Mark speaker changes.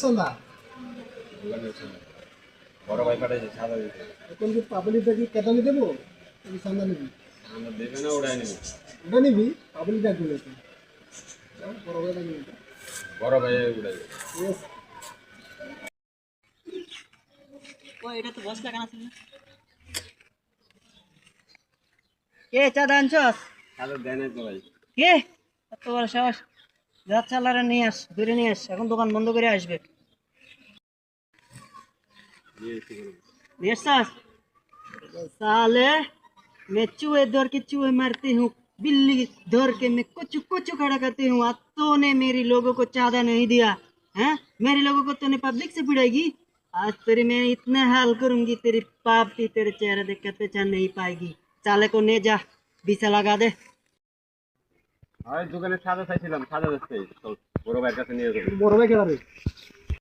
Speaker 1: সন্ধ্যা
Speaker 2: বড় ভাই পাঠাইছে সাদা দিতে।
Speaker 1: এখন কি পাবলিকটা কি কেটে দেবো তুমি সন্ধ্যা নিবি
Speaker 2: আমরা দেবে না ওড়াই নেবে।
Speaker 1: ওটা নিবি পাবলিকটা দিলে বড় বড় নিবি
Speaker 2: বড় ভাই উড়াই দেবে।
Speaker 1: ইয়েস
Speaker 3: ও এটা তো বস লাগানো ছিল না কে চা দানছস
Speaker 2: সাদা দেয় নাই তো ভাই।
Speaker 3: কে এত বড় সাহস যা চালারে নিয়ে আস ধরে নিয়ে আস এখন দোকান বন্ধ করে আসবে
Speaker 2: দিয়ে এসে করবো।
Speaker 3: নিয়ে আসছস साले मैं चूहे दौड़ के चूहे मारती हूँ बिल्ली दौड़ के मैं कुछ कुछ खड़ा करती हूँ आज तूने मेरी लोगों को चाँदा नहीं दिया हैं मेरे लोगों को तूने पब्लिक से पिटाएगी आज तेरी मैं इतने हाल करूंगी तेरी पाप भी तेरे चेहरे देख कर पहचान नहीं पाएगी साले को ले जा बीसा लगा दे
Speaker 2: হয় দোকানে সাদা চাইছিলাম সাদা যাচ্ছে চল বড় ভাইয়ের কাছে নিয়ে যাবো।
Speaker 1: বড় ভাই কেডা রে